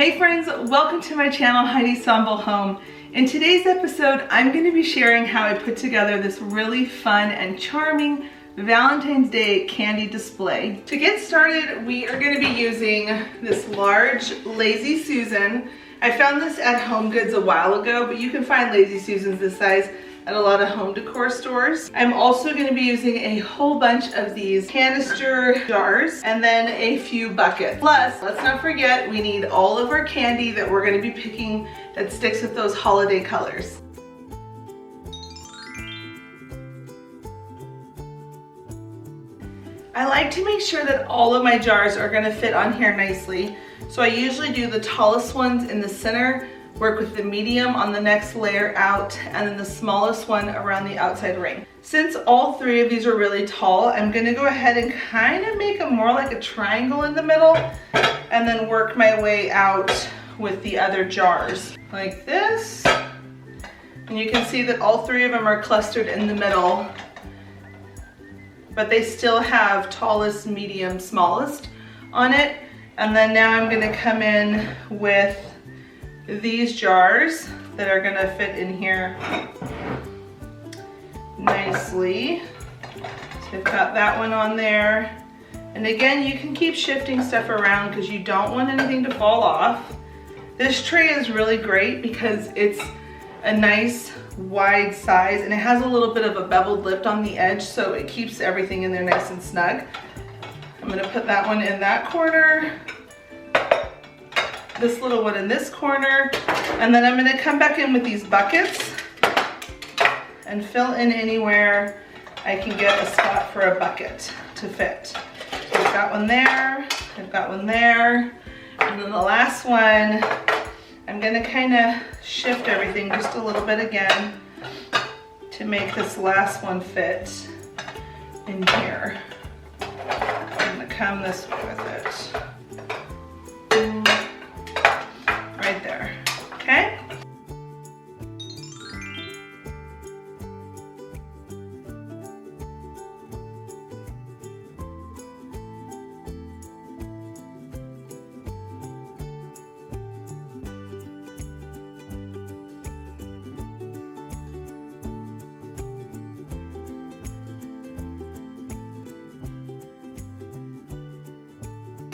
Hey friends, welcome to my channel, Heidi's Ensemble Home. In today's episode, I'm going to be sharing how I put together this really fun and charming Valentine's Day candy display. To get started, we are going to be using this large Lazy Susan. I found this at Home Goods a while ago, but you can find Lazy Susans this size at a lot of home decor stores. I'm also going to be using a whole bunch of these canister jars and then a few buckets. Plus, let's not forget, we need all of our candy that we're going to be picking that sticks with those holiday colors. I like to make sure that all of my jars are going to fit on here nicely. So I usually do the tallest ones in the center, work with the medium on the next layer out, and then the smallest one around the outside ring. Since all three of these are really tall, I'm going to go ahead and kind of make them more like a triangle in the middle and then work my way out with the other jars like this. And you can see that all three of them are clustered in the middle, but they still have tallest, medium, smallest on it. And then now I'm going to come in with these jars that are going to fit in here nicely. So I've got that one on there. And again, you can keep shifting stuff around because you don't want anything to fall off. This tray is really great because it's a nice wide size and it has a little bit of a beveled lip on the edge, so it keeps everything in there nice and snug. I'm going to put that one in that corner, this little one in this corner, and then I'm going to come back in with these buckets and fill in anywhere I can get a spot for a bucket to fit. So I've got one there, I've got one there, and then the last one, I'm going to kind of shift everything just a little bit again to make this last one fit in here. I'm going to come this way with it. Right there, okay?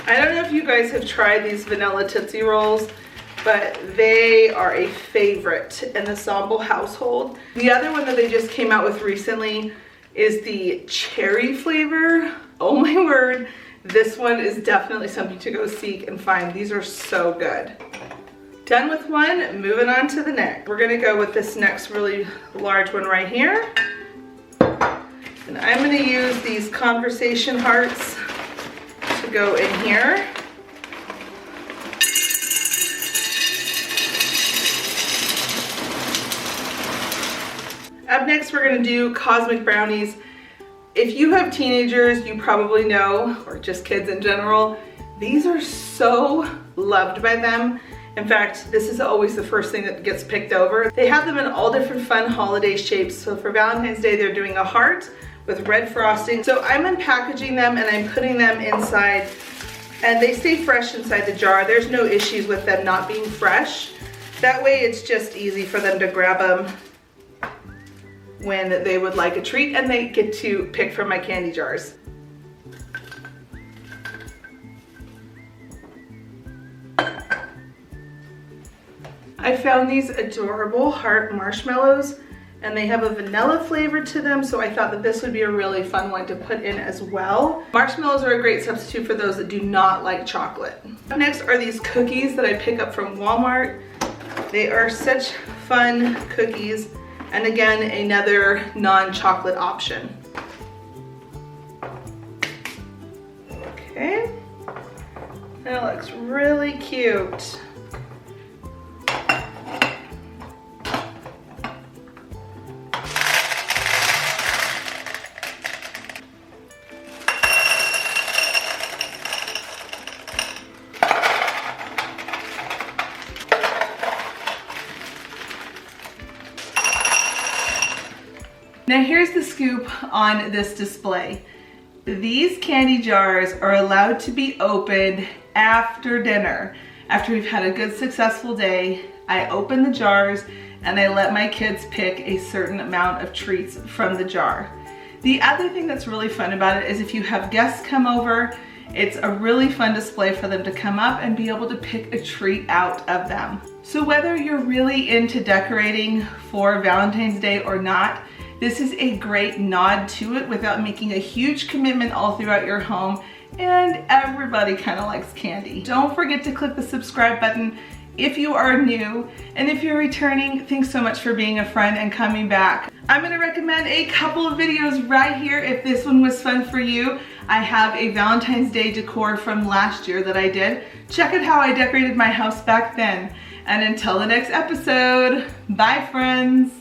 I don't know if you guys have tried these vanilla Tootsie Rolls, but they are a favorite in the Ensemble household. The other one that they just came out with recently is the cherry flavor. Oh my word, this one is definitely something to go seek and find. These are so good. Done with one, moving on to the next. We're gonna go with this next really large one right here. And I'm gonna use these conversation hearts to go in here. Up next, we're gonna do cosmic brownies. If you have teenagers, you probably know, or just kids in general, these are so loved by them. In fact, this is always the first thing that gets picked over. They have them in all different fun holiday shapes. So for Valentine's Day, they're doing a heart with red frosting. So I'm unpackaging them and I'm putting them inside, and they stay fresh inside the jar. There's no issues with them not being fresh. That way it's just easy for them to grab them when they would like a treat and they get to pick from my candy jars. I found these adorable heart marshmallows and they have a vanilla flavor to them, so I thought that this would be a really fun one to put in as well. Marshmallows are a great substitute for those that do not like chocolate. Up next are these cookies that I pick up from Walmart. They are such fun cookies. And again, another non-chocolate option. Okay, that looks really cute. Now here's the scoop on this display. These candy jars are allowed to be opened after dinner. after we've had a good successful day, I open the jars and I let my kids pick a certain amount of treats from the jar. The other thing that's really fun about it is if you have guests come over, it's a really fun display for them to come up and be able to pick a treat out of them. So whether you're really into decorating for Valentine's Day or not, this is a great nod to it without making a huge commitment all throughout your home, and everybody kind of likes candy. Don't forget to click the subscribe button if you are new, and if you're returning, thanks so much for being a friend and coming back. I'm gonna recommend a couple of videos right here if this one was fun for you. I have a Valentine's Day decor from last year that I did. Check out how I decorated my house back then. And until the next episode, bye friends.